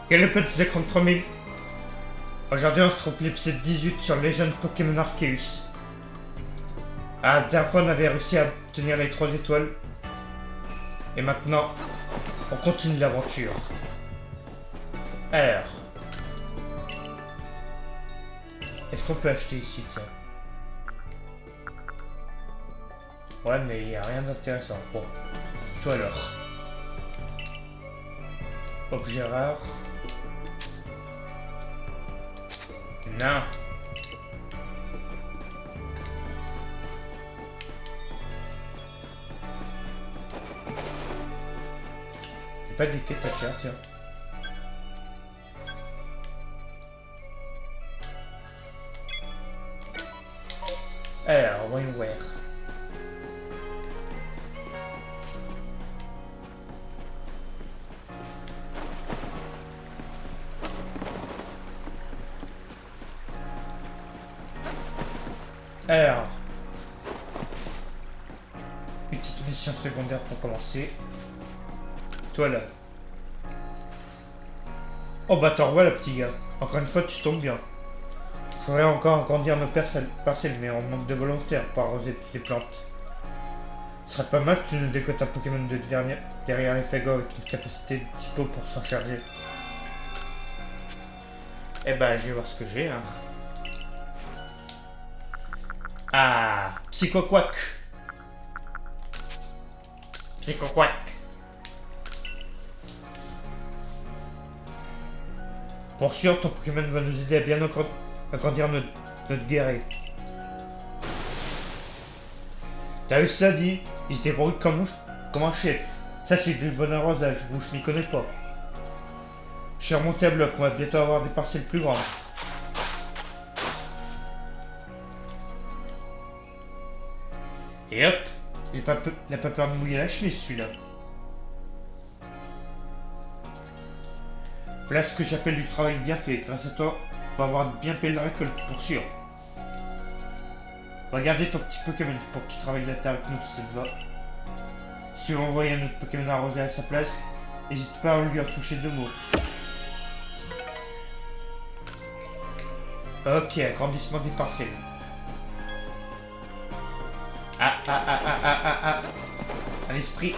Quel est le petit écran de 3000? Aujourd'hui on se trouve l'épisode 18 sur les jeunes Pokémon Arceus. Ah, la dernière fois on avait réussi à obtenir les 3 étoiles. Et maintenant, on continue l'aventure. Alors, est-ce qu'on peut acheter ici, tiens? Ouais, mais il n'y a rien d'intéressant. Bon, toi alors. Objet rare. Non. C'est pas des quêtes à faire, tiens. Alors, voyons voir. Alors, une petite mission secondaire pour commencer. Toi là. Oh bah t'en revois, le petit gars. Encore une fois, tu tombes bien. Faudrait encore agrandir nos parcelles, mais on manque de volontaires pour arroser toutes les plantes. Ce serait pas mal que tu nous décotes un Pokémon de derrière les fagots avec une capacité de typo pour s'en charger. Eh ben, je vais voir ce que j'ai, hein. Ah, Psychoquack. Psychoquack. Pour sûr, ton Pokémon va nous aider à bien agrandir notre guerrier. T'as vu ça, dit? Il se débrouille comme un chef. Ça, c'est du bon arrosage, où je m'y connais pas. Je suis remonté à bloc, on va bientôt avoir des parcelles plus grandes. Et hop, il n'a pas peur de mouiller la chemise, celui-là. Voilà ce que j'appelle du travail bien fait. Grâce à toi, on va avoir bien payé la récolte, pour sûr. Regardez ton petit Pokémon pour qu'il travaille la terre avec nous si ça te va. Si tu veux envoyer un autre Pokémon arrosé à sa place, n'hésite pas à lui retoucher 2 mots. Ok, agrandissement des parcelles. Ah. Un esprit.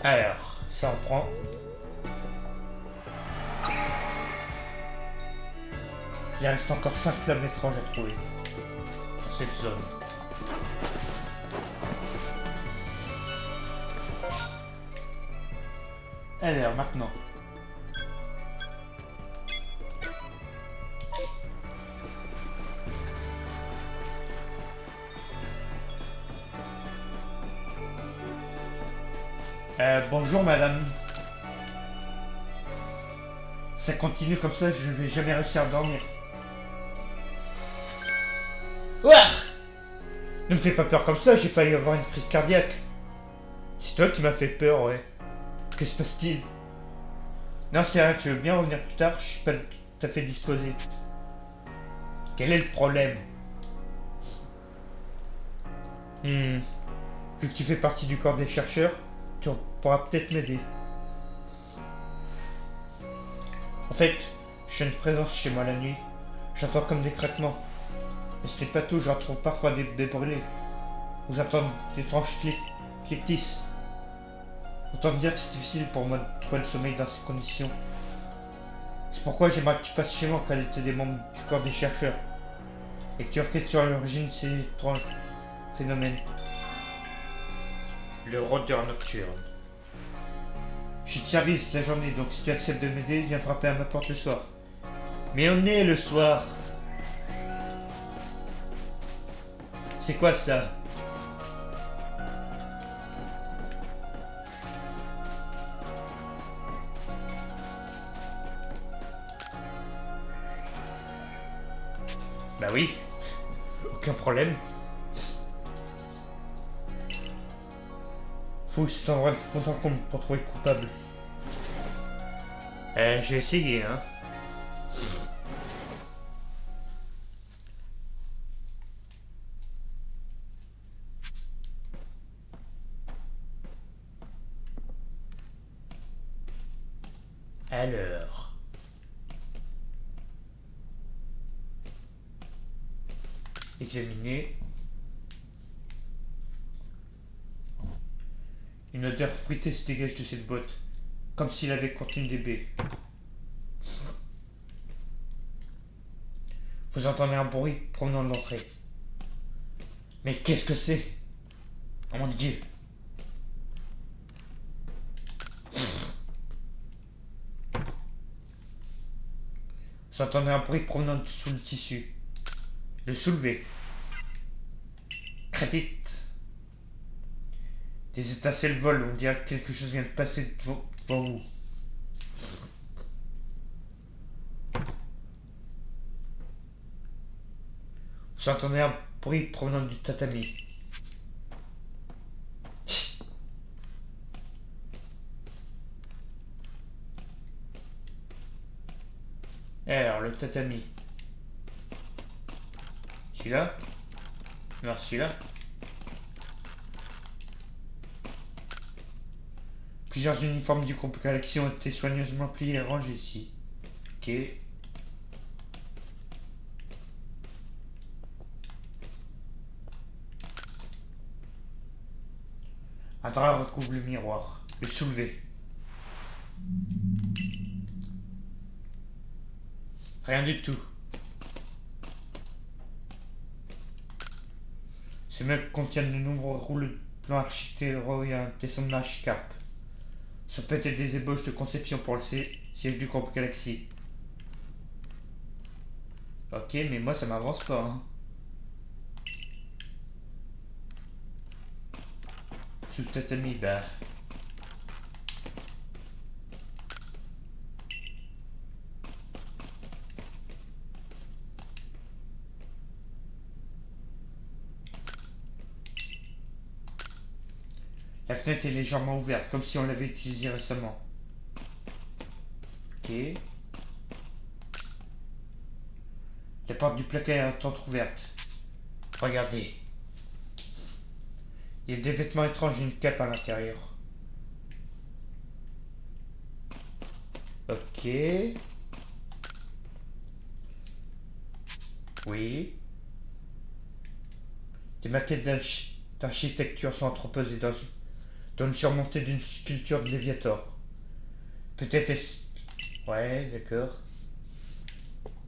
Alors, ça reprend. Il reste encore 5 flammes étranges à trouver dans cette zone. Alors, maintenant. Bonjour madame. Ça continue comme ça, je vais jamais réussir à dormir. Ouah! Ne me fais pas peur comme ça, j'ai failli avoir une crise cardiaque. C'est toi qui m'as fait peur, ouais. Que se passe-t-il? Non, c'est rien, tu veux bien revenir plus tard? Je suis pas tout à fait disposé. Quel est le problème? Vu que tu fais partie du corps des chercheurs, tu pourras peut-être m'aider. En fait, je suis une présence chez moi la nuit. J'entends comme des craquements. Mais ce n'est pas tout, j'en trouve parfois des brûlés. Ou j'entends d'étranges cliquetis. Autant dire que c'est difficile pour moi de trouver le sommeil dans ces conditions. C'est pourquoi j'aimerais que tu passes chez moi en qualité des membres du corps des chercheurs. Et que tu enquêtes sur l'origine de ces étranges phénomènes. Le rôdeur nocturne. Je suis de service la journée, donc si tu acceptes de m'aider, viens frapper à ma porte le soir. Mais on est le soir. C'est quoi ça? Bah oui, aucun problème. Fouille cet endroit de fond en comble pour trouver le coupable. J'ai essayé, hein. Alors... Examiner. Une odeur fruitée se dégage de cette boîte, comme s'il avait contenu des baies. Vous entendez un bruit provenant de l'entrée. Mais qu'est-ce que c'est? Oh mon Dieu! Vous entendez un bruit provenant de sous le tissu. Le soulever. Crépite. Des étincelles volent, on dirait que quelque chose vient de passer devant vous. Vous entendez un bruit provenant du tatami. Alors, le tatami. Celui-là? Non, celui-là. Plusieurs uniformes du groupe Galaxy ont été soigneusement pliés et rangés ici. Ok. Un drap recouvre le miroir. Le soulever. Rien du tout. Ce meuble contient de nombreux rouleaux de plans architecturaux et un dessin de l'archicarpe. Ce peut être des ébauches de conception pour le siège du groupe Galaxy. Ok, mais moi ça m'avance pas. Hein. Sous le tatami, bah. La fenêtre est légèrement ouverte, comme si on l'avait utilisée récemment. Ok. La porte du placard est entrouverte. Regardez. Il y a des vêtements étranges et une cape à l'intérieur. Ok. Oui. Des maquettes d'architecture sont entreposées dans une surmontée d'une sculpture de Léviator. Peut-être est-ce... Ouais, d'accord.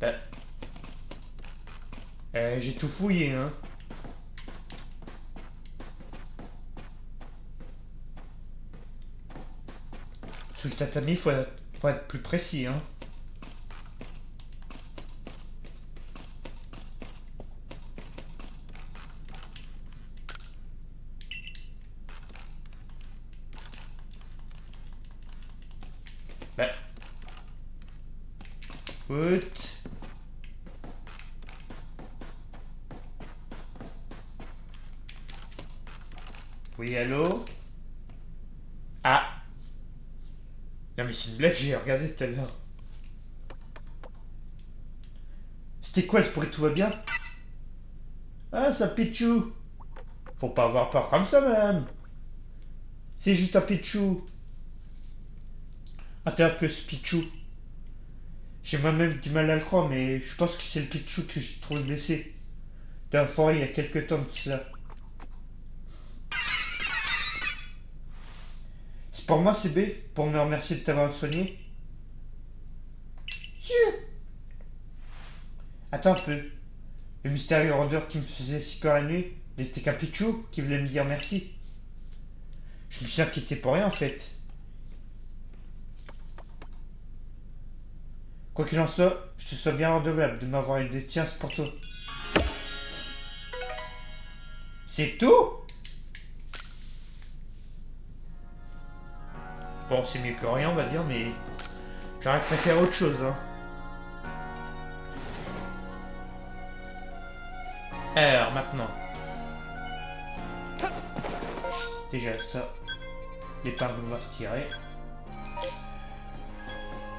Bah, j'ai tout fouillé, hein. Sous le tatami, faut être plus précis, hein. Bah, écoute. Oui, allô? Ah! Non mais c'est une blague, j'ai regardé tout à l'heure. C'était quoi ce bruit, tout va bien? Ah, ça Pichou! Faut pas avoir peur comme ça, madame! C'est juste un Pichou! Ah, t'es un peu ce Pichou. J'ai moi-même du mal à le croire, mais je pense que c'est le Pichou que j'ai trouvé blessé. Dans la forêt il y a quelques temps de cela. C'est pour moi, CB? Pour me remercier de t'avoir soigné? Attends un peu. Le mystérieux rôdeur qui me faisait si peur la nuit n'était qu'un Pichou qui voulait me dire merci. Je me suis inquiété pour rien en fait. Quoi qu'il en soit, je te sois bien redevable de m'avoir aidé. Tiens, c'est pour toi. C'est tout? Bon, c'est mieux que rien, on va dire, mais j'aurais préféré autre chose, hein. Alors, maintenant. Déjà ça. L'épingle va retirer.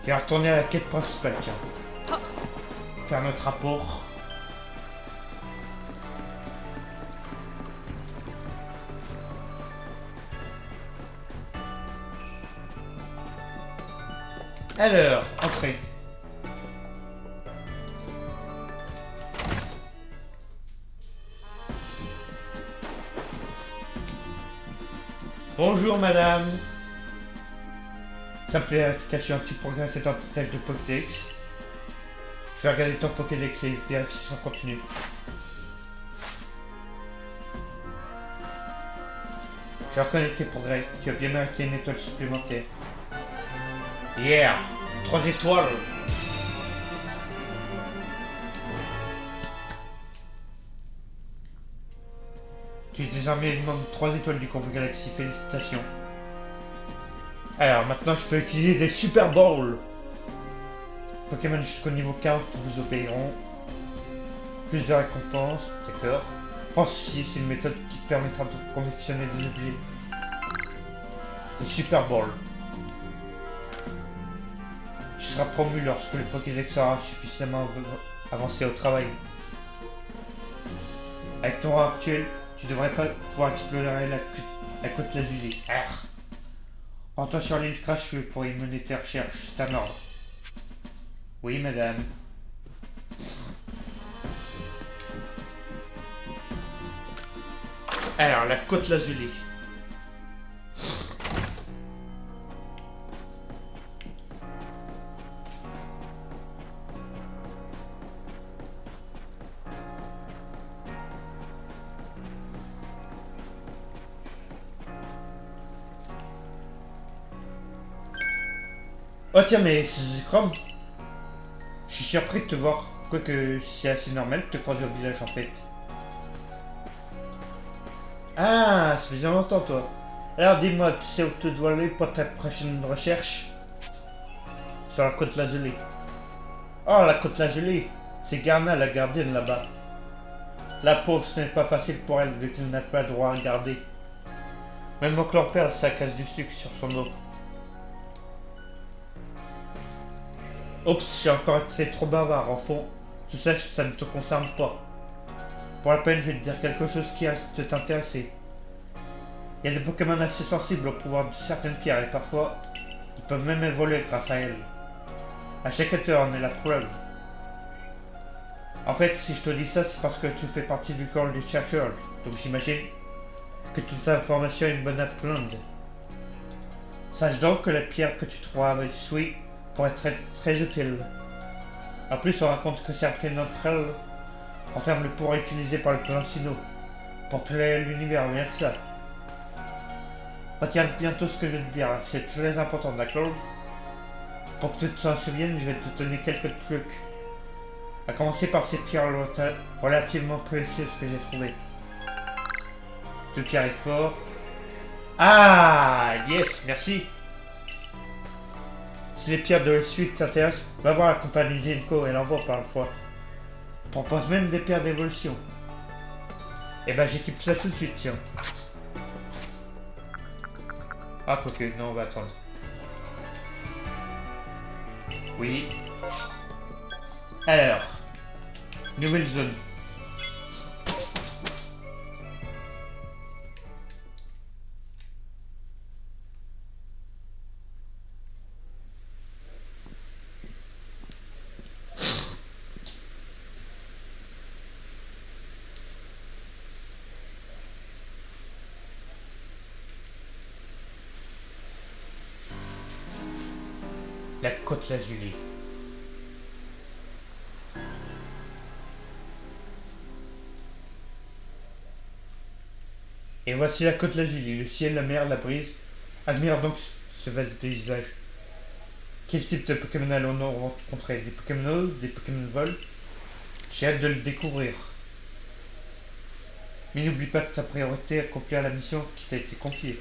Je vais retourner à la quête principale, tiens. Faire notre rapport. Alors, entrez. Bonjour madame. Simple vérification anti-progrès, c'est un tâche de Pokédex. Je vais regarder ton Pokédex et vérifier son contenu. Je reconnais tes progrès, tu as bien mérité une étoile supplémentaire. Yeah, 3 étoiles. Tu es désormais le membre 3 étoiles du Combo Galaxy, félicitations. Alors maintenant je peux utiliser des Super Balls. Pokémon jusqu'au niveau 40 vous obéiront. Plus de récompenses, d'accord. Pense ceci, c'est une méthode qui te permettra de confectionner des objets. Les Super Balls. Tu seras promu lorsque le Pokédex sera suffisamment avancé au travail. Avec ton rang actuel, tu devrais pas pouvoir explorer la côte lazuli. Rends-toi sur l'île Crashfeu pour y mener tes recherches, c'est un ordre. Oui, madame. Alors, la côte lazuli. Oh tiens, mais Chrome, je suis surpris de te voir. Quoique c'est assez normal de te croiser au village en fait. Ah, ça faisait longtemps toi. Alors dis-moi, tu sais où tu dois aller pour ta prochaine recherche? Sur la côte lazuli. Oh, la côte lazuli, c'est Garna la gardienne là-bas. La pauvre, ce n'est pas facile pour elle vu qu'elle n'a pas le droit à garder. Même mon clan perd, ça casse du sucre sur son dos. Oups, j'ai encore été trop bavard, enfant. Tout ça, ça ne te concerne pas. Pour la peine, je vais te dire quelque chose qui risque de t'intéresser. Il y a des Pokémon assez sensibles au pouvoir de certaines pierres et parfois, ils peuvent même évoluer grâce à elles. À chaque état en est la preuve. En fait, si je te dis ça, c'est parce que tu fais partie du corps des chercheurs, donc j'imagine que toute information est une bonne apprendre. Sache donc que la pierre que tu trouveras avec Sui pourrait être très utile. En plus, on raconte que certaines d'entre elles renferment le pouvoir utilisé par le clan Sinnoh pour créer l'univers, rien que ça. Retiens bientôt ce que je vais te dire, c'est très important, d'accord? Pour que tu t'en souviennes, je vais te donner quelques trucs. À commencer par ces pierres relativement précieuses que j'ai trouvées. Deux pierres est fort. Ah, yes, merci. Si les pierres de la suite t'intéressent, va voir la compagnie Genko, elle envoie parfois. Propose même des pierres d'évolution. Et ben j'équipe ça tout de suite, tiens. Ah, quoique, non, on va attendre. Oui. Alors, nouvelle zone. La côte lazuli. Et voici la côte lazuli, le ciel, la mer, la brise. Admire donc ce vaste paysage. Quel type de Pokémon allons-nous rencontrer? Des Pokémon des Pokémon vol? J'ai hâte de le découvrir. Mais n'oublie pas que ta priorité est accomplir la mission qui t'a été confiée.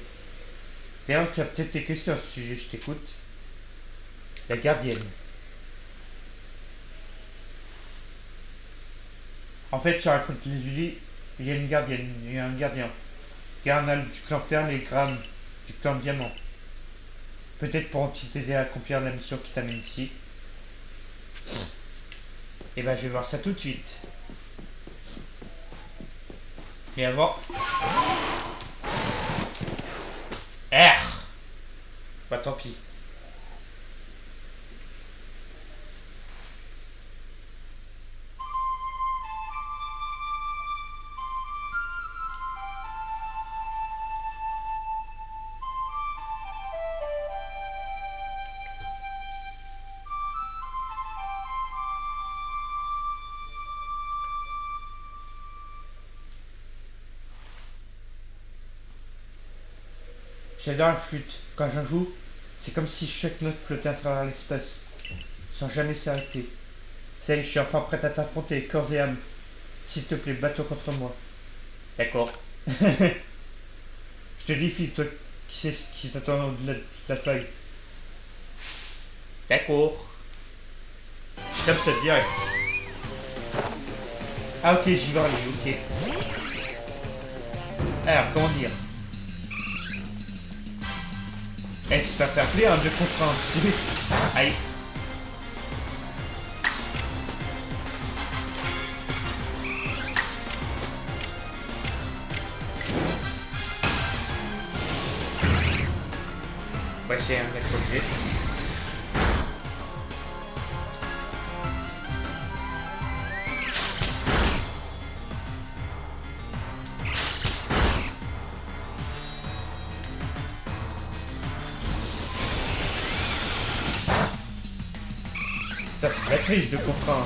D'ailleurs, tu as peut-être des questions à ce sujet, je t'écoute. La gardienne. En fait, sur la côte lazuli, il y a une gardienne, il y a un gardien. Garnal du clan Perle et Gram du clan Diamant. Peut-être pourront-ils t'aider à accomplir la mission qui t'amène ici. Et ben je vais voir ça tout de suite. Mais avant... R. Bah tant pis. J'adore la flûte. Quand j'en joue, c'est comme si chaque note flottait à travers l'espace, sans jamais s'arrêter. Ça y est, je suis enfin prête à t'affronter, corps et âme. S'il te plaît, bats-toi contre moi. D'accord. Je te défie, toi qui sais ce qui t'attend au-delà de la feuille. D'accord. Comme ça, direct. Ah ok, j'y vais aller, ok. Alors, comment dire? Eh, c'est pas fair play, hein, 2 contre 1. Aïe. On va essayer de mettre objet. Ça, c'est la triche de contre 1, hein.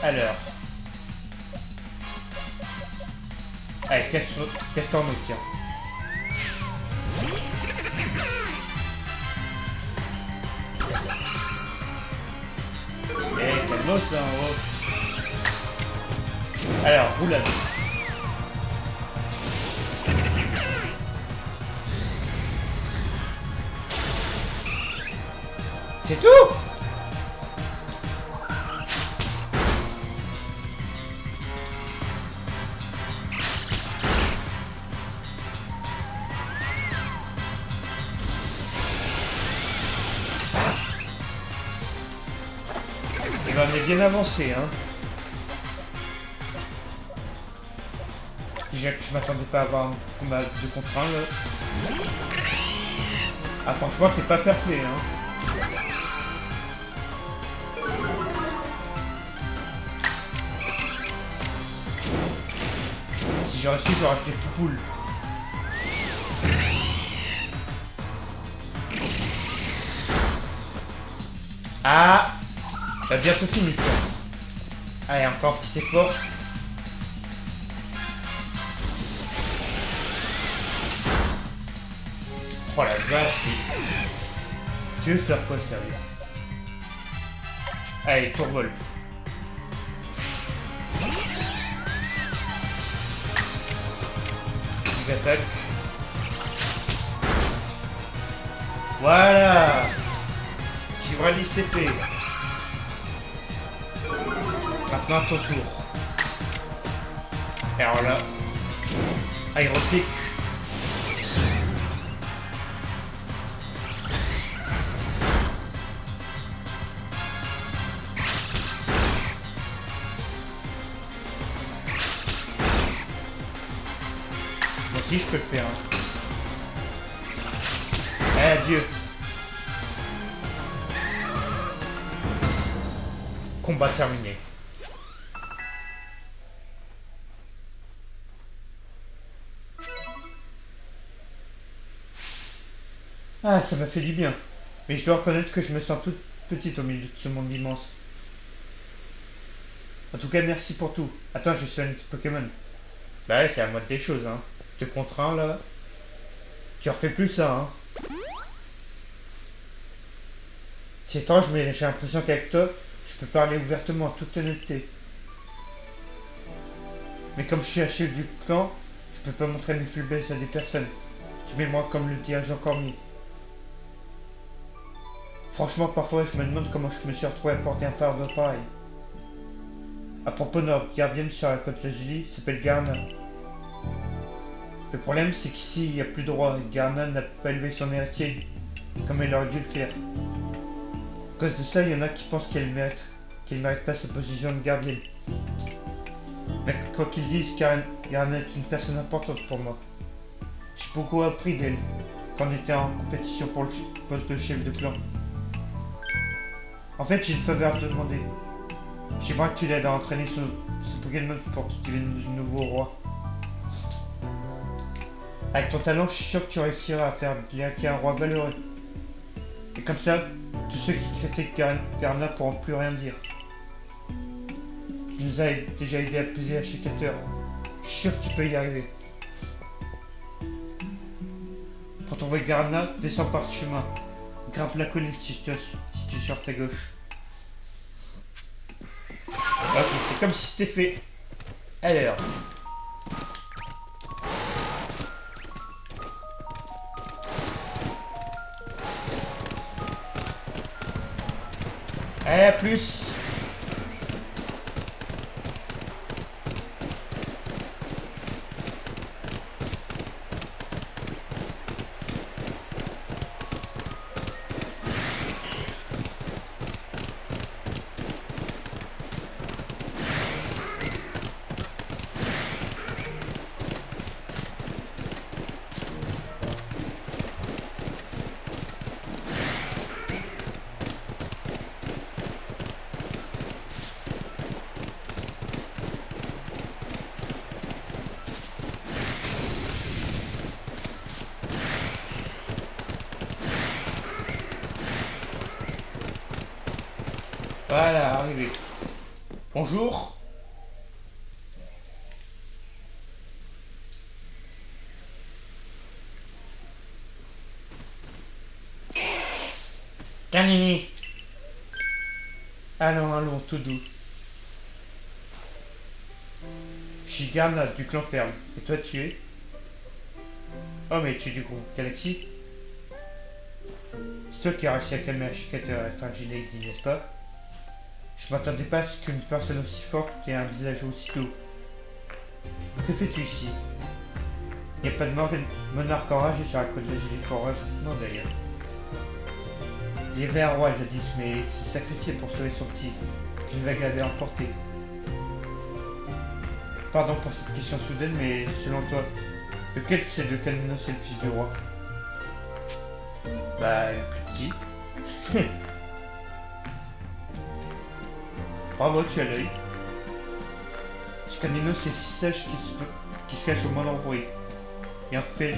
Alors. Allez, casse-toi en eau, tiens. Eh, calmos, hein, oh. Alors, roulade. C'est tout. Et ben, on est bien avancé, hein. Déjà que je m'attendais pas à avoir un combat de contre 1, là. Ah, franchement, t'es pas fair play, hein. Si j'aurais su, j'aurais fait tout cool. Ah, t'as bientôt fini, toi. Allez, encore un petit effort. Oh la vache. Tu veux faire quoi, sérieux? Allez, tourvol. Attaque. Voilà. Givrali CP. Maintenant à ton tour. Alors là, aérotique. Moi aussi je peux le faire. Hein. Adieu. Combat terminé. Ah, ça m'a fait du bien. Mais je dois reconnaître que je me sens toute petite au milieu de ce monde immense. En tout cas, merci pour tout. Attends, je suis un Pokémon. Bah ouais, c'est à moi des choses, hein. Je te contrains, là. Tu refais plus ça, hein. C'est étrange, mais j'ai l'impression qu'avec toi, je peux parler ouvertement, en toute honnêteté. Mais comme je suis un chef du clan, je peux pas montrer mes faiblesses à des personnes. Tu mets moi comme le dirigeant cormier. Franchement, parfois, je me demande comment je me suis retrouvé à porter un fardeau pareil. À propos de notre gardienne sur la côte Lazuli, s'appelle Garna. Le problème, c'est qu'ici, il n'y a plus de roi. Garna n'a pas élevé son héritier comme elle aurait dû le faire. À cause de ça, il y en a qui pensent qu'elle mérite pas sa position de gardienne. Mais quoi qu'ils disent, Garna est une personne importante pour moi. J'ai beaucoup appris d'elle quand on était en compétition pour le poste de chef de clan. En fait, j'ai une faveur à te demander. J'aimerais que tu l'aides à entraîner ce Pokémon pour qu'il devienne le nouveau roi. Avec ton talent, je suis sûr que tu réussiras à faire de l'Iraki un roi valeureux. Et comme ça, tous ceux qui critiquent Garna pourront plus rien dire. Tu nous as déjà aidé à peser à Chicateur. Je suis sûr que tu peux y arriver. Pour trouver Garana, descends par ce chemin. Grimpe la colline si tu es sur ta gauche. Ok, c'est comme si c'était fait. Alors. Allez, à plus. Voilà, arrivé. Bonjour. Canini. Allons, allons, tout doux. Je suis Garna du clan Perle. Et toi, tu es? Oh, mais tu es du groupe Galaxy? C'est toi qui as réussi à calmer la chicateur à la fin Gilead, n'est-ce pas? Je m'attendais pas à ce qu'une personne aussi forte ait un village aussitôt. Que fais-tu ici? Il n'y a pas de monarque enragé sur la côte de Gilead Forest? Non d'ailleurs. Il y avait un roi jadis, mais il s'est sacrifié pour sauver son petit, qu'une vague avait emporté. Pardon pour cette question soudaine, mais selon toi, lequel c'est de Caminos est le fils du roi? Bah, le petit. Bravo, tu as l'œil. Ce Caminos est si sage qui se cache au moindre bruit. Et en fait,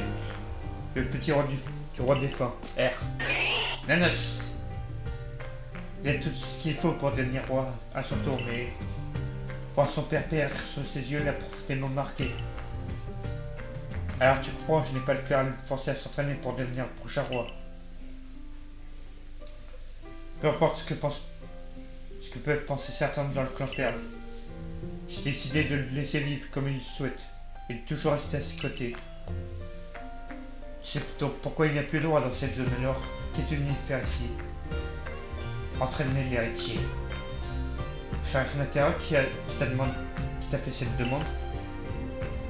le petit roi du roi défunt, R. Nanos. Il a tout ce qu'il faut pour devenir roi à son tour, mais voir son père perdre sous ses yeux l'a profondément marqué. Alors tu crois, je n'ai pas le cœur à le forcer à s'entraîner pour devenir le prochain roi. Peu importe ce que peuvent penser certains dans le clan Perle. J'ai décidé de le laisser vivre comme il le souhaite, et de toujours rester à ses côtés. C'est donc pourquoi il n'y a plus de roi dans cette zone alors. Qu'es-tu venu faire ici? Entraîner l'héritier. Sheriff Nakara qui t'a fait cette demande.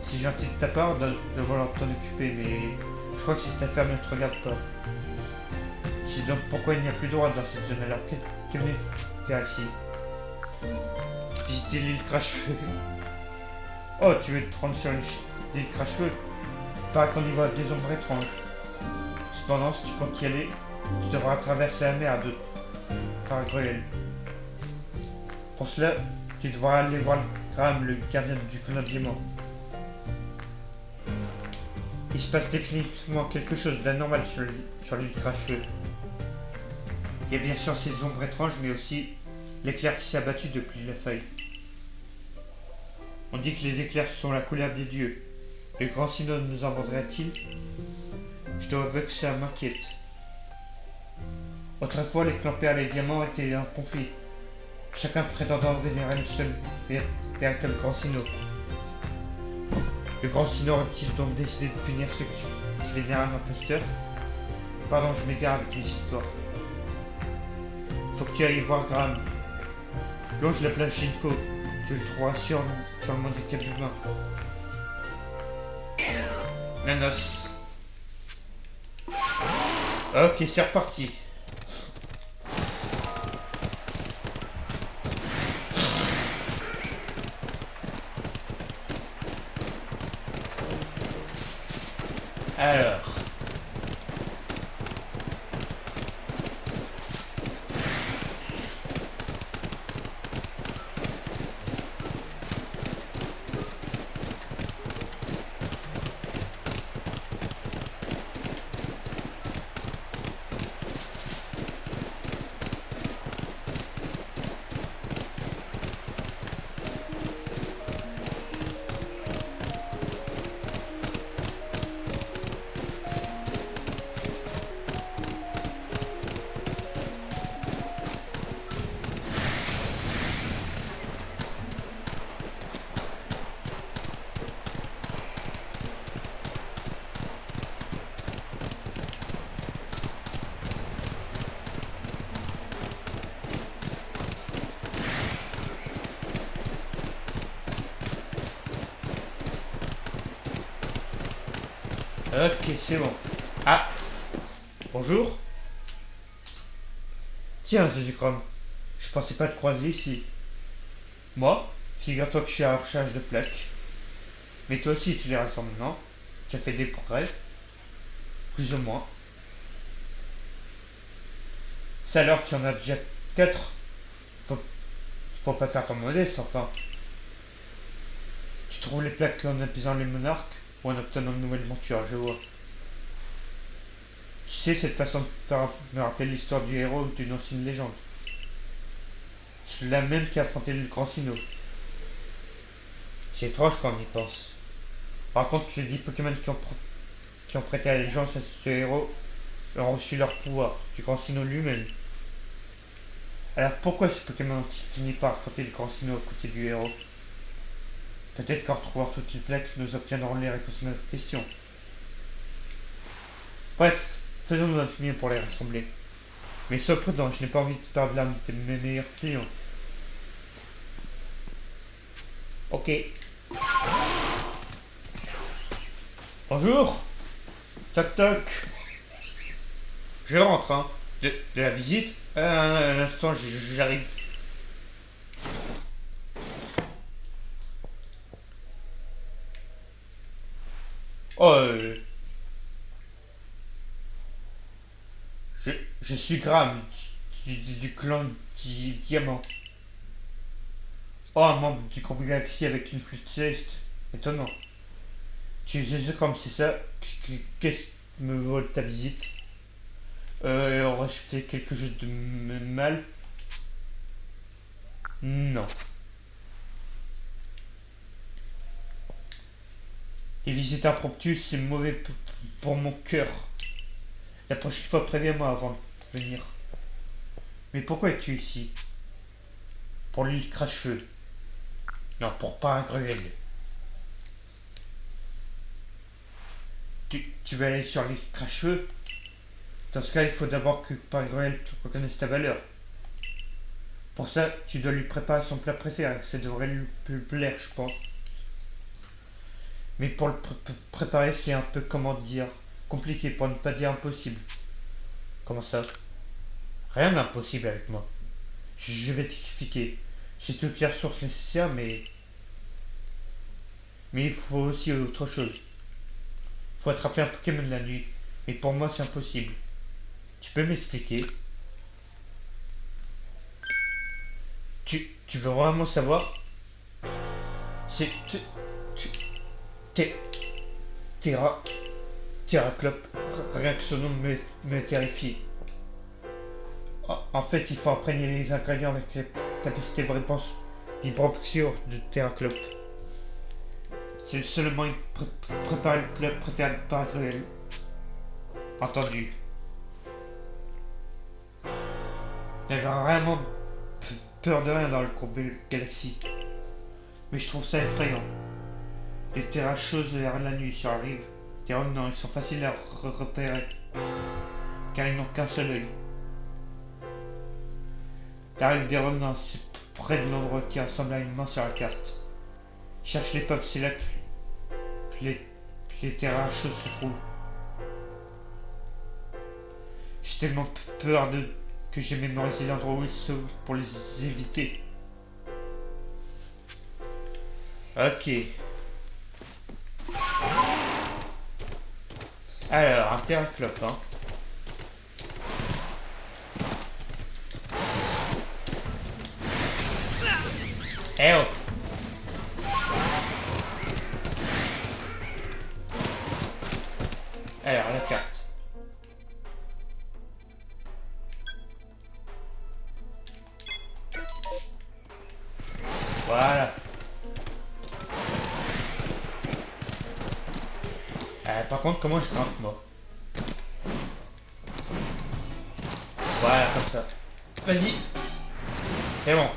C'est gentil de ta part de vouloir t'en occuper, mais je crois que cette affaire ne te regarde pas. C'est donc pourquoi il n'y a plus de droit dans cette zone alors. Qu'est-ce que tu faire ici? Visiter l'île Crache-Feu. Oh, tu veux te rendre sur l'île Crache-Feu? Il paraît qu'on y voit des ombres étranges. Cependant, si tu comptes y aller, tu devras traverser la mer par Gruel. Pour cela, tu devras aller voir Graham, le gardien du clan Diamant. Il se passe définitivement quelque chose d'anormal sur l'île Crache-Feu. Il y a bien sûr ces ombres étranges, mais aussi l'éclair qui s'est abattu depuis la feuille. On dit que les éclairs sont la colère des dieux. Le grand Sino nous en vendrait-il? Je dois avouer que ça m'inquiète. Autrefois, les clans Perle et Diamant étaient en conflit, chacun prétendant vénérer le seul véritable grand Sino. Le grand Sino aurait-il donc décidé de punir ceux qui vénèrent un imposteur? Pardon, je m'égare avec mes histoires. Faut que tu ailles voir Graham. Longe la plage Shinko, tu le trouveras sur le handicap humain. Nanos. Ok, c'est reparti. Alors. Ok, c'est bon. Ah, bonjour. Tiens, Jésus-Chrome, je pensais pas te croiser ici. Moi, figure-toi que je suis à la recherche de plaques. Mais toi aussi, tu les rassembles, non? Tu as fait des progrès, plus ou moins. Ça alors, tu en as déjà 4. Faut, faut pas faire ton modeste, enfin. Tu trouves les plaques en apaisant les monarques ou en obtenant de nouvelles montures, je vois. Tu sais, cette façon de faire me rappelle l'histoire du héros d'une ancienne légende. C'est la même qui a affronté le grand Sinnoh. C'est étrange quand on y pense. Par contre, les 10 Pokémon qui ont prêté allégeance à ce héros ont reçu leur pouvoir, du grand Sinnoh lui-même. Alors pourquoi ces Pokémon ont-ils fini par affronter le grand Sinnoh à côté du héros? Peut-être qu'en retrouvant toutes les plaques, nous obtiendrons les réponses à nos questions. Bref, faisons notre mieux pour les rassembler. Mais sois prudent, je n'ai pas envie de perdre l'un de mes meilleurs clients. Ok. Bonjour. Toc toc. Je rentre, hein. De la visite. Un instant, j'arrive. Oh, je, je suis Graham, du clan Diamant. Oh, un membre du groupe Galaxy avec une flûte céleste. Étonnant. Tu es comme c'est ça. Qu'est-ce qui me vole ta visite? Aurais-je fait quelque chose de mal? Non. Les visites impromptues, c'est mauvais pour mon cœur. La prochaine fois, préviens-moi avant de venir. Mais pourquoi es-tu ici? Pour l'île Crache-Feu. Non, pour pas un Gruel. Tu veux aller sur l'île Crache-Feu? Dans ce cas, il faut d'abord que Gruel reconnaisse ta valeur. Pour ça, tu dois lui préparer son plat préféré. Ça devrait lui plaire, je pense. Mais pour le préparer, c'est un peu, comment dire, compliqué, pour ne pas dire impossible. Comment ça? Rien d'impossible avec moi. Je vais t'expliquer. J'ai toutes les ressources nécessaires, mais il faut aussi autre chose. Il faut attraper un Pokémon de la nuit. Mais pour moi, c'est impossible. Tu peux m'expliquer? Tu veux vraiment savoir? C'est... T'es... Terra... Terraclop. Rien que ce nom me terrifie. En fait, il faut imprégner les ingrédients avec la capacité de réponse vibroxure de Terraclop. C'est le seul moyen de préparer le plat préféré par Gruel. Entendu. J'avais vraiment peur de rien dans le groupe Galaxy. Mais je trouve ça effrayant. Les terrains chaudes vers la nuit sur la rive. Les revenants, ils sont faciles à repérer. Car ils n'ont qu'un seul œil. La rive des revenants, c'est près de l'endroit qui ressemble à une main sur la carte. Cherche l'épave, c'est là que les terrains chauds se trouvent. J'ai tellement peur que j'ai mémorisé l'endroit où ils sont pour les éviter. Ok. Alors, un Terraclop, hein. Eh oh! Alors, la carte. Voilà. Par contre, comment je grimpe, moi? Voilà, comme ça. Vas-y. C'est bon.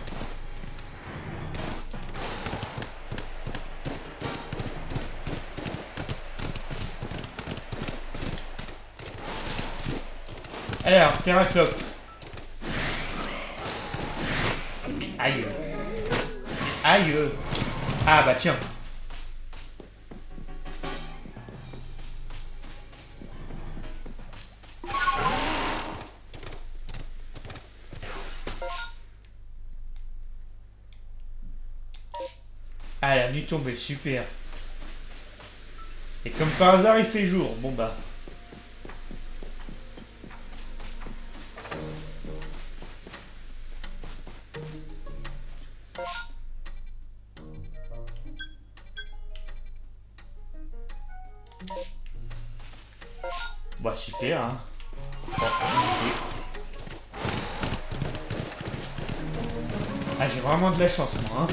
Alors, Terraclop. Aïe. Aïe. Ah bah tiens. Ah, la nuit tombée, super. Et comme par hasard, il fait jour. Bon bah. Bah super, hein. Bon, ah, j'ai vraiment de la chance, moi, hein.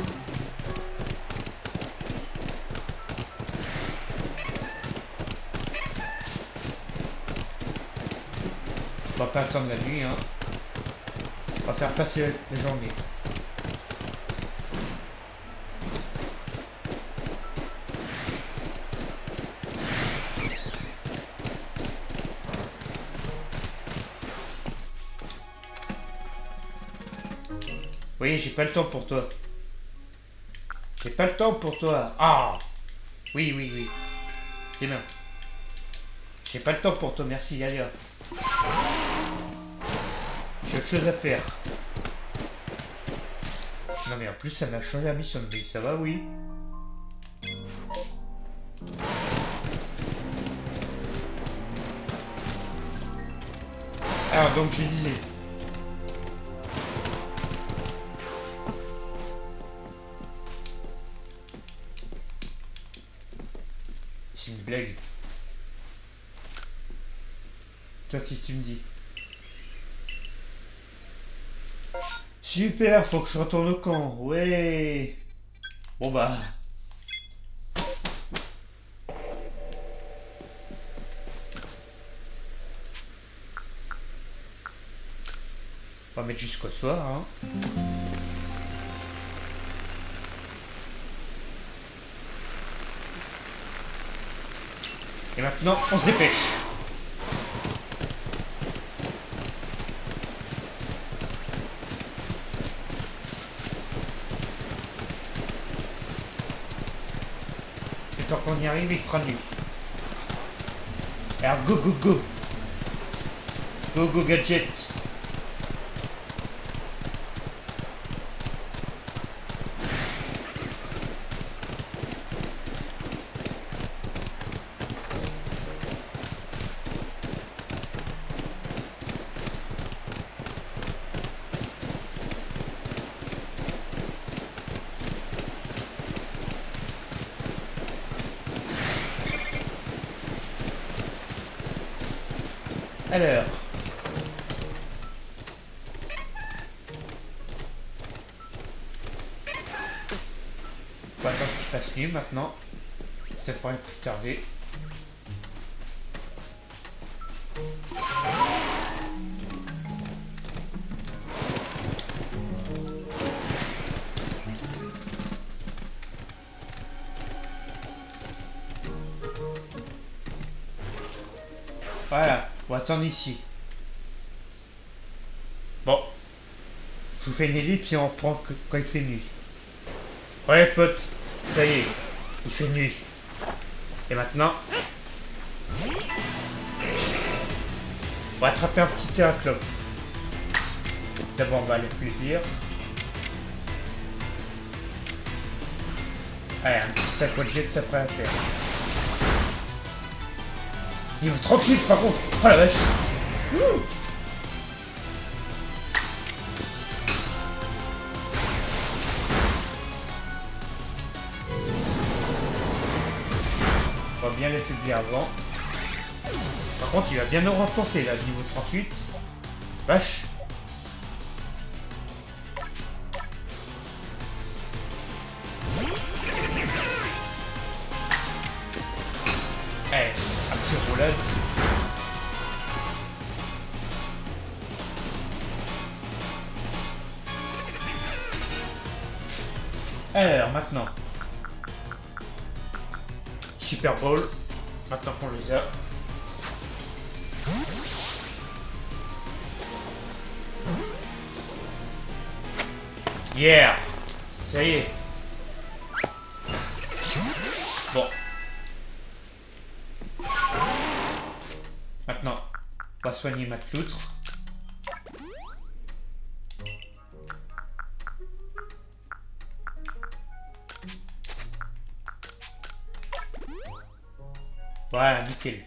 On va pas attendre la nuit, hein. On va faire passer la journée. Oui, j'ai pas le temps pour toi. J'ai pas le temps pour toi. Ah! Oui, oui, oui. C'est bien. J'ai pas le temps pour toi, merci, allez hop. J'ai autre chose à faire. Non mais en plus ça m'a changé la mission de vie, ça va oui. Alors donc je disais. C'est une blague. Toi qu'est-ce que tu me dis? Super, faut que je retourne au camp, ouais. Bon bah. On va mettre jusqu'au soir, hein. Et maintenant, on se dépêche. Et tant qu'on y arrive, il fera nuit. Alors go go go. Go go gadget. Alors. On va attendre qu'il fasse nuit maintenant. Ça pourrait plus tarder. Voilà, on va attendre ici. Bon, je vous fais une ellipse et on reprend quand il fait nuit. Ouais pote, ça y est, il fait nuit. Et maintenant, on va attraper un petit terraclope. D'abord on va aller plaisir. Allez, un petit aquajet, ça prêt à faire. Niveau 38 par contre. Oh la vache. Ouh. On va bien l'affaiblir avant. Par contre il va bien nous renforcer là, niveau 38. Vache. Allez, un petit roulade. Alors maintenant, Super Bowl, maintenant qu'on les a. Yeah, ça y est. Bon. Maintenant, on va soigner ma cloutre. Voilà, nickel.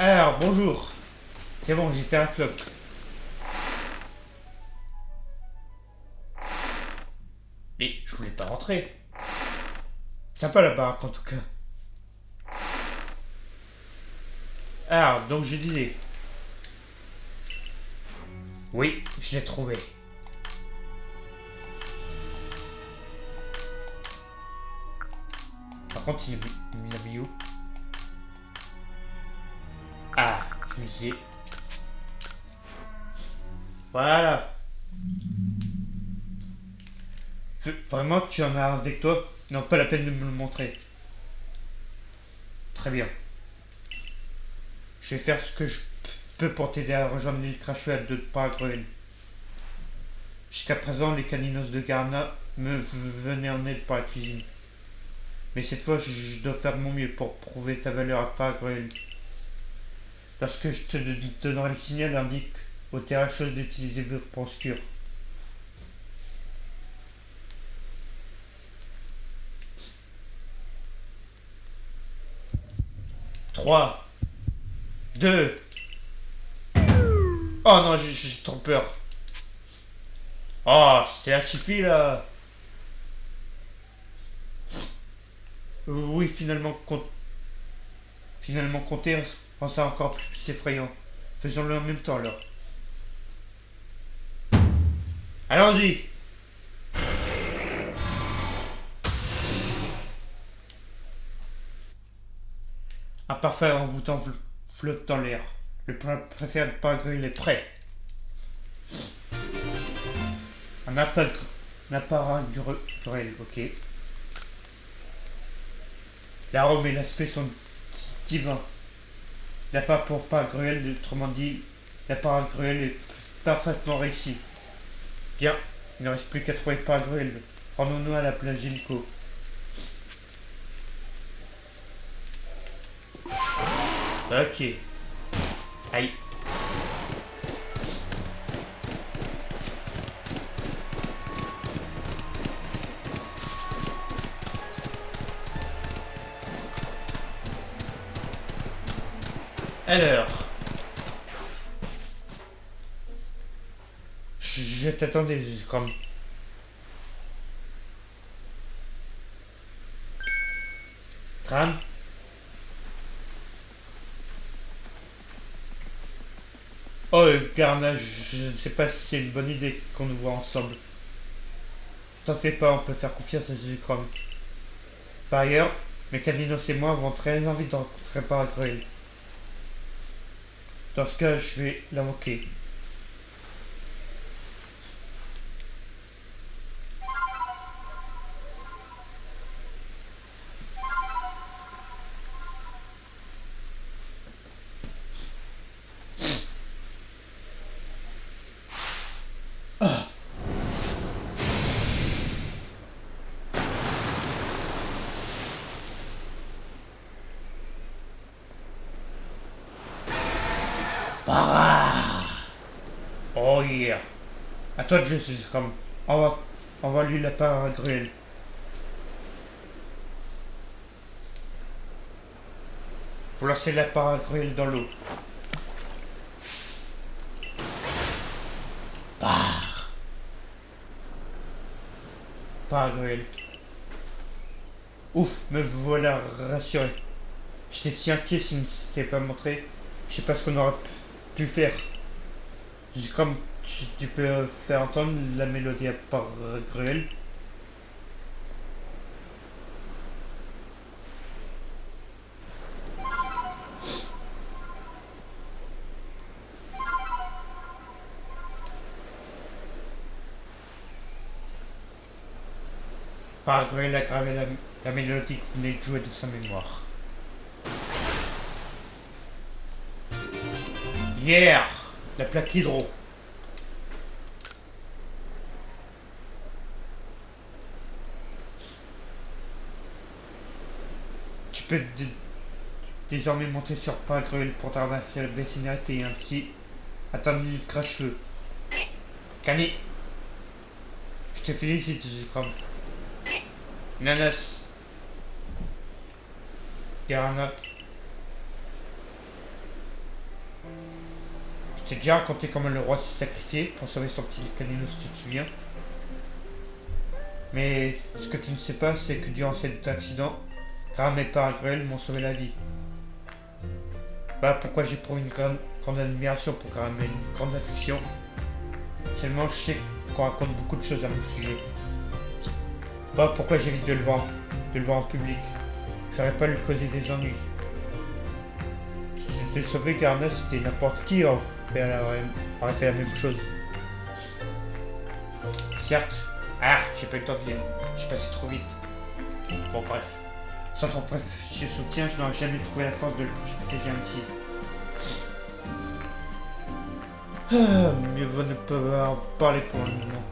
Alors, bonjour. C'est bon, j'étais un clope. Mais je voulais pas rentrer. Sympa la baraque en tout cas. Alors, donc je disais. Oui, je l'ai trouvé. Par contre, il l'a mis où? Ah, je me disais. Voilà. Vraiment, tu en as avec toi? Non, pas la peine de me le montrer. Très bien. Je vais faire ce que je peux pour t'aider à rejoindre l'île Crashwell de Paragruen. Jusqu'à présent, les caninos de Garna me venaient en aide par la cuisine. Mais cette fois, je dois faire de mon mieux pour prouver ta valeur à Paragruen. Lorsque je te donnerai le signal, indique au TH d'utiliser le obscur. 3, 2. Oh non, j'ai trop peur. Oh, c'est un chiffre là. Oui, finalement compter rend ça encore plus effrayant. Faisons-le en même temps alors. Allons-y. Un parfait envoûtant flotte dans l'air. Le plat préféré de Paragril est prêt. Un appareil, ok. L'arôme et l'aspect sont divins. La part pour Paragril, autrement dit, la Paragril est parfaitement réussi. Bien, il ne reste plus qu'à trouver Paragril. Rendons-nous à la plage Gilco. Ok. Aïe. Alors. Je t'attendais, comme. Crâne. Oh, carnage, je ne sais pas si c'est une bonne idée qu'on nous voit ensemble. T'en fais pas, on peut faire confiance à Zucrom. Par ailleurs, mes Calinos et moi avons très envie de rencontrer Paragril. Dans ce cas, je vais l'invoquer. Para! Oh yeah! À toi de jouer, Zucrom. Envoie-lui la Paragril. Faut lancer la Paragril dans l'eau. Par! Paragril. Ouf, me voilà rassuré. J'étais si inquiet s'il ne s'était pas montré. Je sais pas ce qu'on aurait pu faire. Comme tu peux faire entendre la mélodie par Gruel. Paragrel a gravé la mélodie que vous venez de jouer de sa mémoire. Hier, la plaque hydro. Tu peux désormais monter sur Paragrel pour traverser la vicinité et ainsi attendre le crash-feu. Cani, je te félicite, Zikram. Nanas. Garana. Je t'ai déjà raconté comment le roi s'est sacrifié pour sauver son petit Caninos, tu te souviens? Mais ce que tu ne sais pas, c'est que durant cet accident, Graham et Paragrel m'ont sauvé la vie. Bah pourquoi j'éprouve une grande admiration pour Graham et une grande affection. Seulement je sais qu'on raconte beaucoup de choses à mon sujet. Bah pourquoi j'évite de le voir en public. J'aurais pas lui causer des ennuis. Si j'étais sauvé Garna, c'était n'importe qui aurait fait la même chose. Certes. Ah, j'ai pas eu le temps de lire. J'ai passé trop vite. Bon bref. Sans ton précieux soutien, je n'aurais jamais trouvé la force de le protéger ainsi. Ah, mieux vaut ne pas parler pour le moment.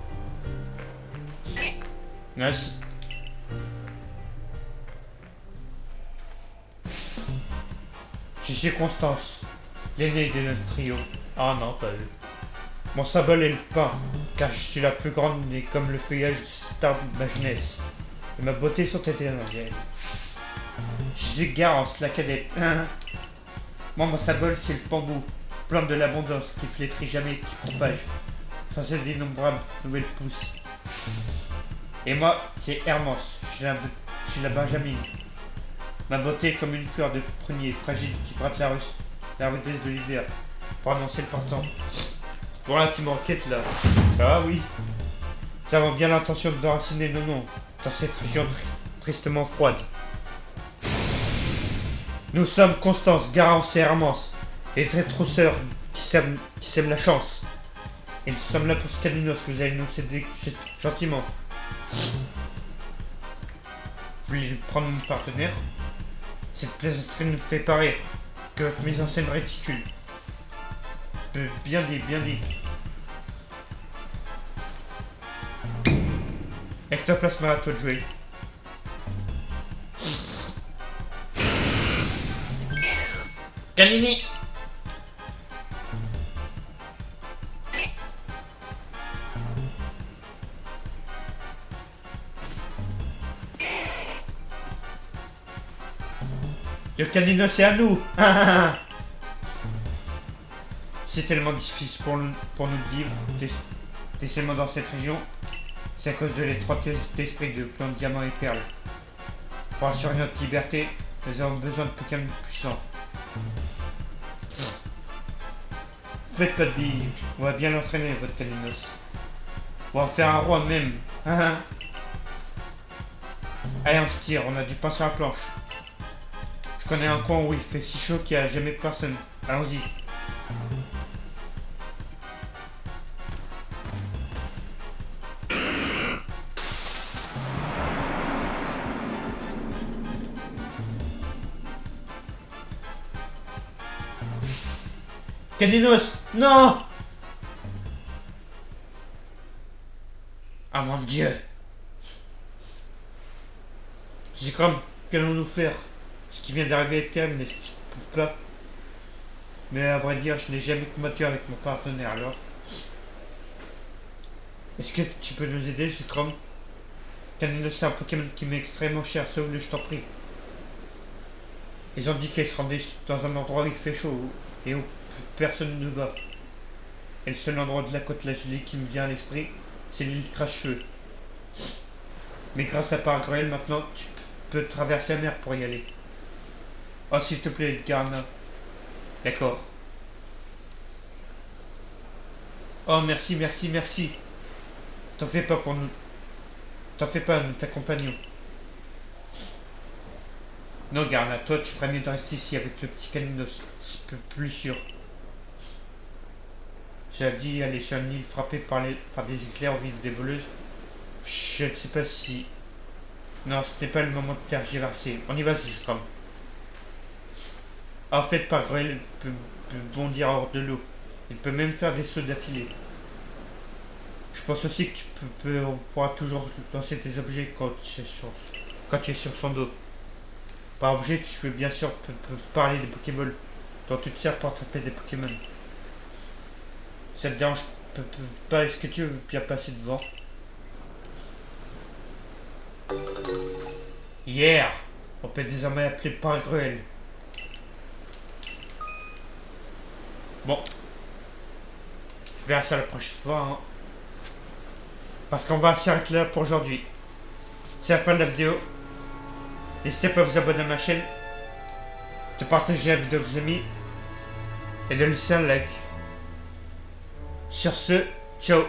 Nice. Je suis Constance, l'aînée de notre trio. Ah non, pas eux. Mon symbole est le pain, car je suis la plus grande et comme le feuillage star de ma jeunesse. Et ma beauté sont éternelles. Je suis Garance, la cadette. Moi, mon symbole, c'est le bambou, plante de l'abondance qui flétrit jamais et qui propage, sans ses d'innombrables nouvelles pousses. Et moi, c'est Hermance, je suis la Benjamine. Ma beauté est comme une fleur de prunier fragile qui frappe la rudesse de l'hiver pour annoncer le portant. Voilà qui m'enquête là. Ah oui. Ça va bien l'intention d'enraciner nos noms dans cette région tristement froide. Nous sommes Constance, Garance et Hermance, les rétrousseurs qui sèment la chance. Et nous sommes là pour ce Caninos que vous allez nous céder gentiment. Vous voulez prendre mon partenaire? Cette plaisanterie nous fait pas rire, que votre mise en scène réticule. Bien dit, bien dit. Ectoplasme à toi de jouer. Canini. Le Canino c'est à nous. C'est tellement difficile pour nous de vivre, spécialement dans cette région. C'est à cause de l'étroitesse d'esprit de plans de diamants et perles. Pour assurer notre liberté, nous avons besoin de quelqu'un de puissant. Faites pas de billes, on va bien l'entraîner votre Caninos. On va en faire un roi même. Allez on se tire, on a du pain sur la planche. Je connais un coin où il fait si chaud qu'il n'y a jamais personne. Allons-y. Caninos, non! Ah mon Dieu! C'est comme, qu'allons-nous faire? Ce qui vient d'arriver est terrible, n'est-ce pas? Mais à vrai dire, je n'ai jamais combattu avec mon partenaire, alors. Est-ce que tu peux nous aider, Zikram? Caninos, c'est un Pokémon qui m'est extrêmement cher, sauve-le, je t'en prie. Ils ont dit qu'elle se rendait dans un endroit où il fait chaud et où personne ne va. Et le seul endroit de la côte gelée qui me vient à l'esprit, c'est l'île Cracheux. Mais grâce à Paragrel, maintenant, tu peux traverser la mer pour y aller. Oh, s'il te plaît, Garna. D'accord. Oh, merci, merci, merci. T'en fais pas pour nous. T'en fais pas, nous t'accompagnons. Non, Garna, toi, tu ferais mieux de rester ici avec le petit Caninos. C'est plus sûr. J'ai dit aller sur une île frappée par des éclairs au vide des voleuses. Je ne sais pas si Non, ce n'est pas le moment de tergiverser. On y va, Scrum. En fait, par Gruel peut bondir hors de l'eau. Il peut même faire des sauts d'affilée. Je pense aussi que on pourra toujours lancer tes objets quand tu es sur son dos. Par objet, tu veux bien sûr parler des Pokémon dont tu te sers pour attraper des Pokémon. Ça te dérange pas, est-ce que tu veux bien passer devant? Hier, on peut désormais appeler par Gruel. Bon, je verrai ça la prochaine fois, hein. Parce qu'on va s'arrêter là pour aujourd'hui. C'est la fin de la vidéo. N'hésitez pas à vous abonner à ma chaîne, de partager la vidéo avec vos amis et de laisser un like. Sur ce, ciao.